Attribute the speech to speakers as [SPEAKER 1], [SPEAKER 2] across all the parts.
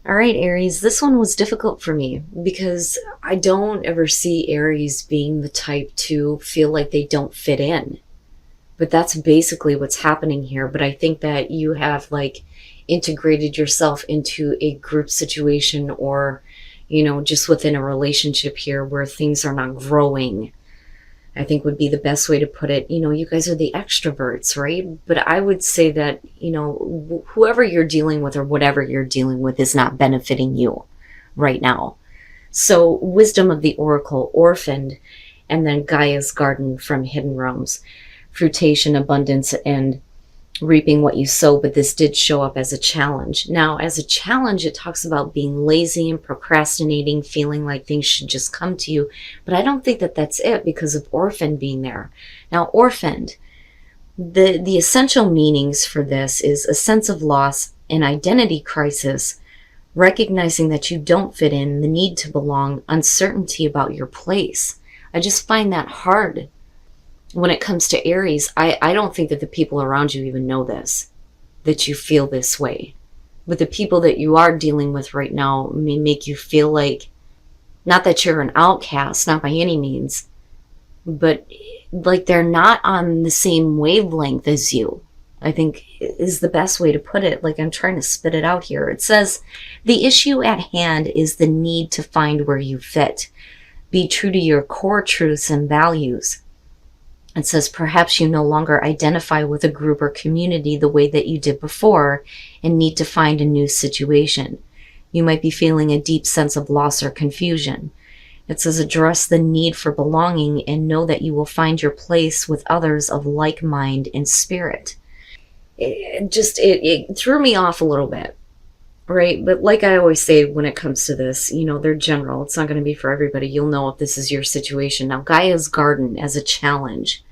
[SPEAKER 1] All right, Aries, this one was difficult for me because I don't ever see Aries being the type to feel like they don't fit in. But that's basically what's happening here. But I think that you have like integrated yourself into a group situation or, just within a relationship here where things are not growing. I think would be the best way to put it. You guys are the extroverts, right? But I would say that, whoever you're dealing with or whatever you're dealing with is not benefiting you right now. So wisdom of the oracle, orphaned, and then Gaia's garden from hidden realms, fruition, abundance, and reaping what you sow. But this did show up as a challenge. Now, as a challenge, it talks about being lazy and procrastinating, feeling like things should just come to you. But I don't think that that's it because of orphaned being there. Now, orphaned, the essential meanings for this is a sense of loss, an identity crisis, recognizing that you don't fit in, the need to belong, uncertainty about your place. I just find that hard. When it comes to Aries, I don't think that the people around you even know this, that you feel this way. But the people that you are dealing with right now may make you feel like, not that you're an outcast, not by any means, but like they're not on the same wavelength as you, I think is the best way to put it. Like I'm trying to spit it out here. It says, the issue at hand is the need to find where you fit. Be true to your core truths and values. It says, perhaps you no longer identify with a group or community the way that you did before and need to find a new situation. You might be feeling a deep sense of loss or confusion. It says, address the need for belonging and know that you will find your place with others of like mind and spirit. It threw me off a little bit, right? But like I always say when it comes to this, they're general. It's not going to be for everybody. You'll know if this is your situation. Now, Gaia's garden as a challenge,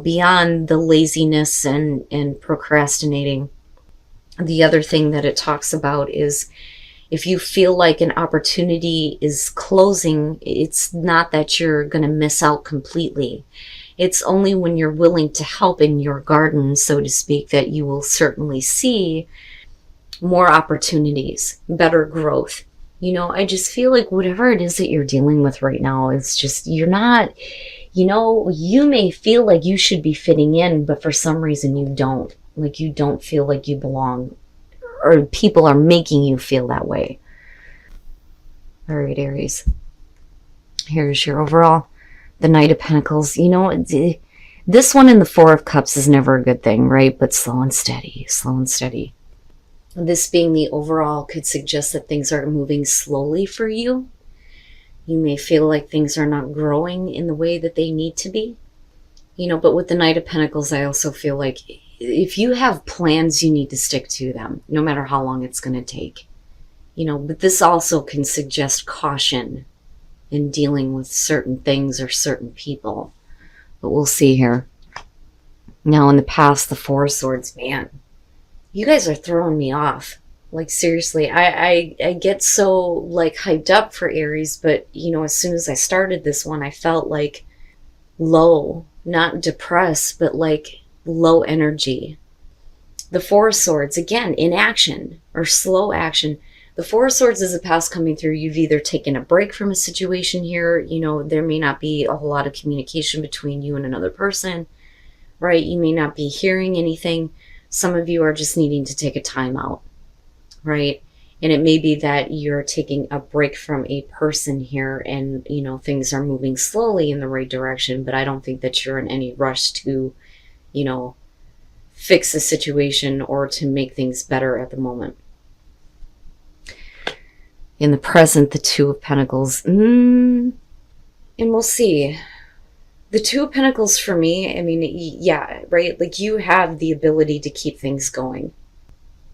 [SPEAKER 1] beyond the laziness and procrastinating. The other thing that it talks about is if you feel like an opportunity is closing, it's not that you're going to miss out completely. It's only when you're willing to help in your garden, so to speak, that you will certainly see more opportunities, better growth. I just feel like whatever it is that you're dealing with right now is just, you're not, you may feel like you should be fitting in, but for some reason you don't. Like you don't feel like you belong, or people are making you feel that way. All right, Aries. Here's your overall. The Knight of Pentacles. This one in the Four of Cups is never a good thing, right? But slow and steady, slow and steady. This being the overall could suggest that things are moving slowly for you. You may feel like things are not growing in the way that they need to be. But with the Knight of Pentacles, I also feel like if you have plans, you need to stick to them, no matter how long it's going to take. But this also can suggest caution in dealing with certain things or certain people. But we'll see here. Now, in the past, the Four of Swords, man, you guys are throwing me off. Like, seriously, I get so, like, hyped up for Aries, but, as soon as I started this one, I felt, like, low, not depressed, but, like, low energy. The Four of Swords, again, inaction or slow action. The Four of Swords is a past coming through. You've either taken a break from a situation here. There may not be a whole lot of communication between you and another person, right? You may not be hearing anything. Some of you are just needing to take a time out, right? And it may be that you're taking a break from a person here and, things are moving slowly in the right direction, but I don't think that you're in any rush to, fix the situation or to make things better at the moment. In the present, the Two of Pentacles, and we'll see. The Two of Pentacles for me, yeah, right? Like you have the ability to keep things going,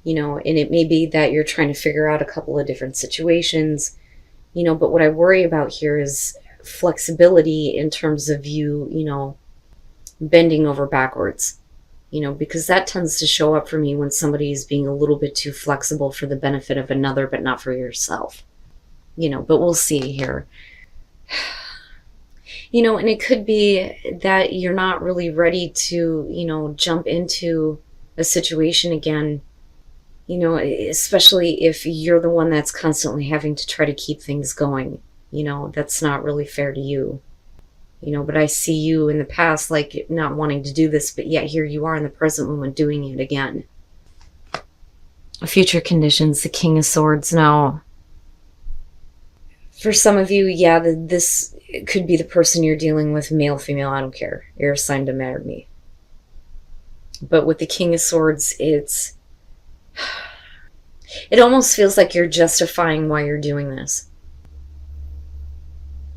[SPEAKER 1] and it may be that you're trying to figure out a couple of different situations, but what I worry about here is flexibility in terms of you, bending over backwards, because that tends to show up for me when somebody is being a little bit too flexible for the benefit of another, but not for yourself, but we'll see here. And it could be that you're not really ready to, jump into a situation again, You know, especially if you're the one that's constantly having to try to keep things going. You know, that's not really fair to you. You know, but I see you in the past like not wanting to do this, but yet here you are in the present moment doing it again. Future conditions, the King of Swords. Now, for some of you, yeah, this could be the person you're dealing with, male, female, I don't care. Air sign doesn't matter to me. But with the King of Swords, it almost feels like you're justifying why you're doing this.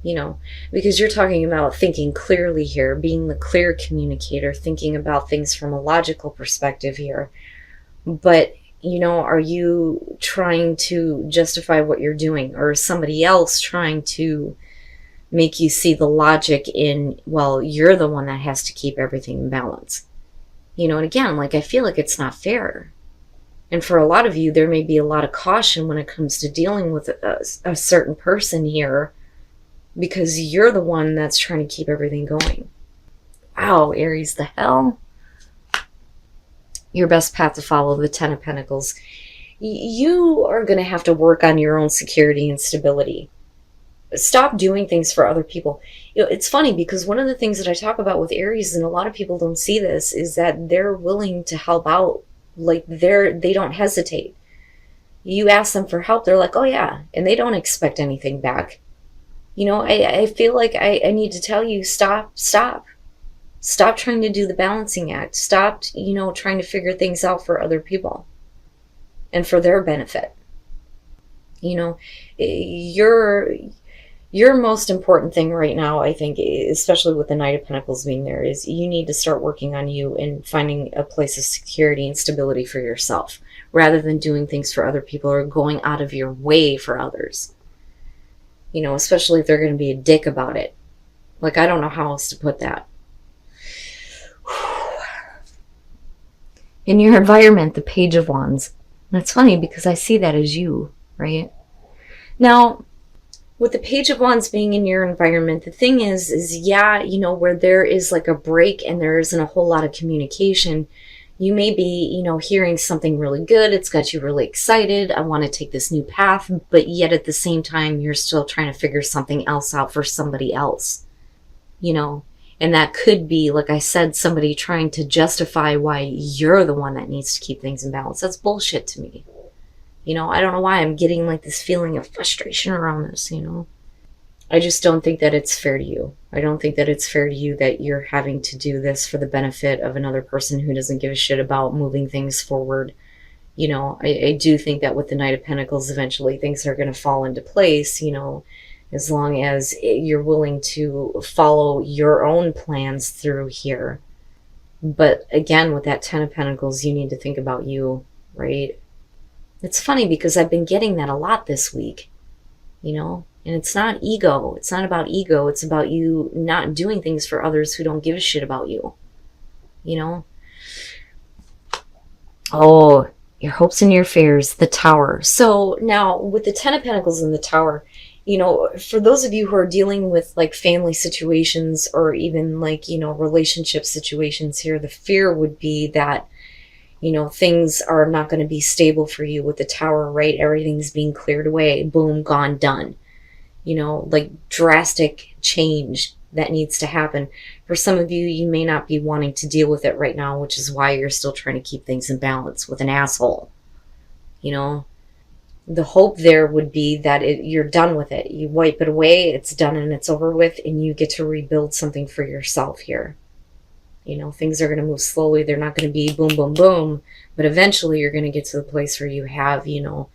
[SPEAKER 1] You know, because you're talking about thinking clearly here, being the clear communicator, thinking about things from a logical perspective here. But, you know, are you trying to justify what you're doing? Or is somebody else trying to make you see the logic in, well, you're the one that has to keep everything in balance? You know, and again, like, I feel like it's not fair. And for a lot of you, there may be a lot of caution when it comes to dealing with a certain person here, because you're the one that's trying to keep everything going. Wow, Aries, the hell? Your best path to follow, the Ten of Pentacles. You are going to have to work on your own security and stability. Stop doing things for other people. You know, it's funny because one of the things that I talk about with Aries, and a lot of people don't see this, is that they're willing to help out. Like, they don't hesitate. You ask them for help, they're like, oh yeah, and they don't expect anything back. You know, I feel like I need to tell you, stop trying to do the balancing act. Stop, you know, trying to figure things out for other people and for their benefit. You know, your most important thing right now, I think, especially with the Knight of Pentacles being there, is you need to start working on you and finding a place of security and stability for yourself, rather than doing things for other people or going out of your way for others. You know, especially if they're going to be a dick about it. Like, I don't know how else to put that. In your environment, the Page of Wands. That's funny because I see that as you, right? Now, with the Page of Wands being in your environment, the thing is yeah, you know, where there is like a break and there isn't a whole lot of communication, you may be, you know, hearing something really good. It's got you really excited. I want to take this new path. But yet at the same time, you're still trying to figure something else out for somebody else, you know. And that could be, like I said, somebody trying to justify why you're the one that needs to keep things in balance. That's bullshit to me. You know, I don't know why I'm getting like this feeling of frustration around this, you know. I just don't think that it's fair to you. I don't think that it's fair to you that you're having to do this for the benefit of another person who doesn't give a shit about moving things forward. You know, I do think that with the Knight of Pentacles, eventually things are going to fall into place, you know, as long as you're willing to follow your own plans through here. But again, with that Ten of Pentacles, you need to think about you, right? It's funny because I've been getting that a lot this week, you know. And it's not ego. It's not about ego. It's about you not doing things for others who don't give a shit about you. You know? Oh, your hopes and your fears, the Tower. So now with the Ten of Pentacles and the Tower, you know, for those of you who are dealing with like family situations or even like, you know, relationship situations here, the fear would be that, you know, things are not going to be stable for you with the Tower, right? Everything's being cleared away. Boom, gone, done. You know, like drastic change that needs to happen. For some of you, you may not be wanting to deal with it right now, which is why you're still trying to keep things in balance with an asshole. You know, the hope there would be that you're done with it. You wipe it away, it's done and it's over with, and you get to rebuild something for yourself here. You know, things are going to move slowly. They're not going to be boom, boom, boom, but eventually you're going to get to the place where you have, you know,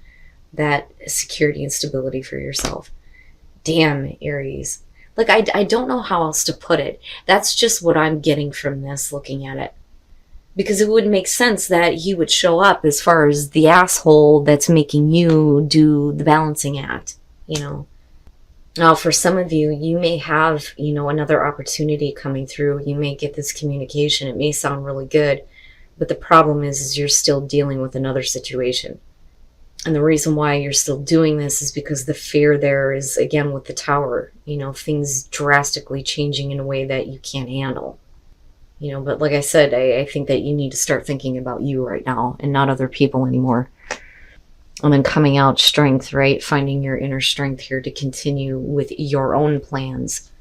[SPEAKER 1] that security and stability for yourself. Damn, Aries. Like, I don't know how else to put it. That's just what I'm getting from this, looking at it. Because it would make sense that he would show up as far as the asshole that's making you do the balancing act, you know. Now, for some of you, you may have, you know, another opportunity coming through. You may get this communication. It may sound really good. But the problem is you're still dealing with another situation. And the reason why you're still doing this is because the fear there is, again, with the Tower, you know, things drastically changing in a way that you can't handle. But like I said, I think that you need to start thinking about you right now and not other people anymore. And then coming out strength, right? Finding your inner strength here to continue with your own plans.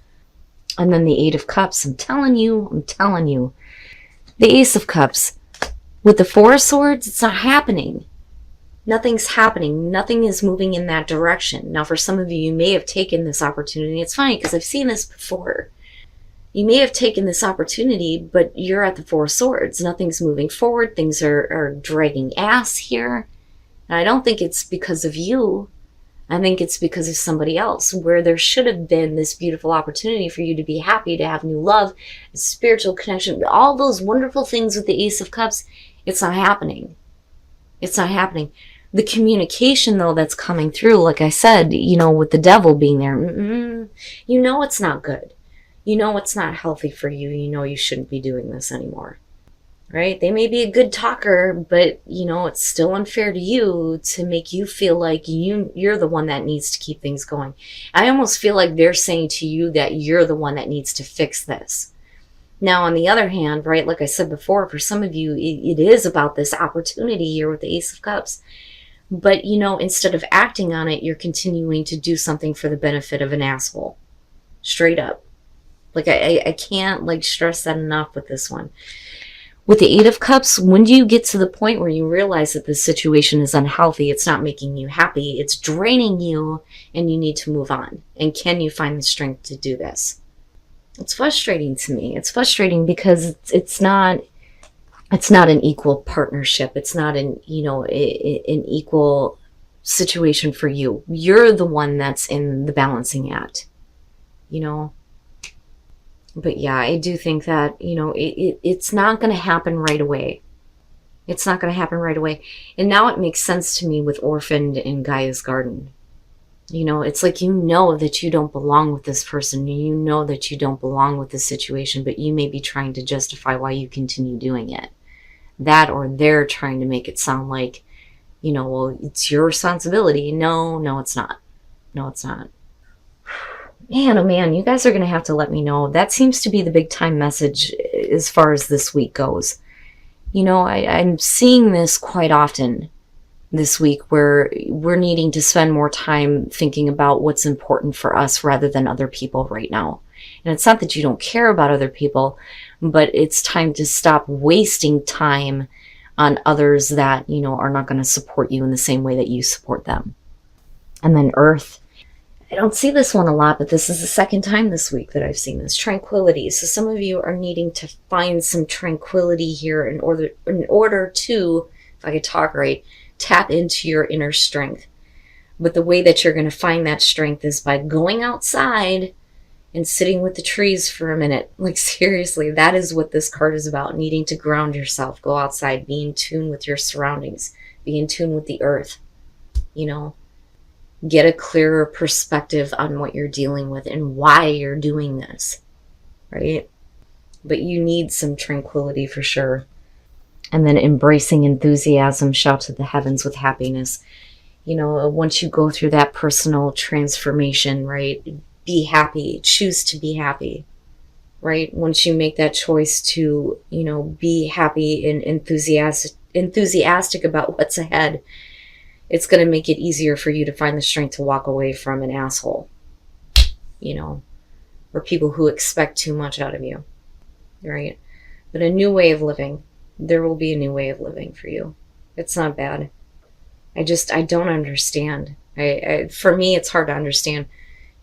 [SPEAKER 1] And then the Eight of Cups. I'm telling you. The Ace of Cups. With the Four of Swords, it's not happening. Nothing's happening. Nothing is moving in that direction. Now, for some of you, you may have taken this opportunity. It's funny because I've seen this before. You may have taken this opportunity, but you're at the Four of Swords. Nothing's moving forward. Things are dragging ass here. And I don't think it's because of you. I think it's because of somebody else, where there should have been this beautiful opportunity for you to be happy, to have new love, spiritual connection, all those wonderful things with the Ace of Cups. It's not happening. It's not happening. The communication, though, that's coming through, like I said, with the devil being there, it's not good. It's not healthy for you. You shouldn't be doing this anymore. Right? They may be a good talker, but, it's still unfair to you to make you feel like you're the one that needs to keep things going. I almost feel like they're saying to you that you're the one that needs to fix this. Now, on the other hand, right, like I said before, for some of you, it is about this opportunity here with the Ace of Cups. But, instead of acting on it, you're continuing to do something for the benefit of an asshole. Straight up. Like, I can't, stress that enough with this one. With the Eight of Cups, when do you get to the point where you realize that this situation is unhealthy, it's not making you happy, it's draining you, and you need to move on? And can you find the strength to do this? It's frustrating to me. It's frustrating because it's not an equal partnership. It's not an equal situation for you. You're the one that's in the balancing act, But yeah, I do think that, it's not going to happen right away. It's not going to happen right away. And now it makes sense to me with Orphaned and Gaia's Garden. It's like that you don't belong with this person. That you don't belong with this situation, but you may be trying to justify why you continue doing it. That, or they're trying to make it sound like, well, it's your responsibility. No, it's not. No, it's not. Man, oh man, you guys are going to have to let me know. That seems to be the big time message as far as this week goes. I'm seeing this quite often this week, where we're needing to spend more time thinking about what's important for us rather than other people right now. And it's not that you don't care about other people, but it's time to stop wasting time on others that, are not going to support you in the same way that you support them. And then Earth. I don't see this one a lot, but this is the second time this week that I've seen this. Tranquility. So some of you are needing to find some tranquility here in order to, if I could talk right, tap into your inner strength. But the way that you're going to find that strength is by going outside and sitting with the trees for a minute. Like, seriously, that is what this card is about. Needing to ground yourself. Go outside. Be in tune with your surroundings. Be in tune with the earth. Get a clearer perspective on what you're dealing with and why you're doing this. Right? But you need some tranquility for sure. And then embracing enthusiasm, shout to the heavens with happiness. Once you go through that personal transformation, right? Be happy, choose to be happy, right? Once you make that choice to, be happy and enthusiastic about what's ahead, it's going to make it easier for you to find the strength to walk away from an asshole, or people who expect too much out of you, right? But a new way of living. There will be a new way of living for you. It's not bad. I don't understand. For me, it's hard to understand,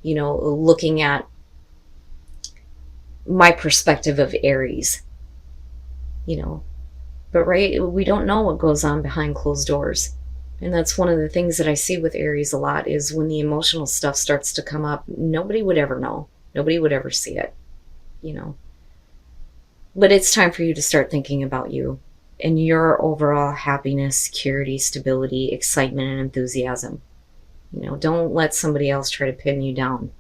[SPEAKER 1] looking at my perspective of Aries, but right, we don't know what goes on behind closed doors. And that's one of the things that I see with Aries a lot, is when the emotional stuff starts to come up, nobody would ever know. Nobody would ever see it, But it's time for you to start thinking about you and your overall happiness, security, stability, excitement, and enthusiasm. Don't let somebody else try to pin you down.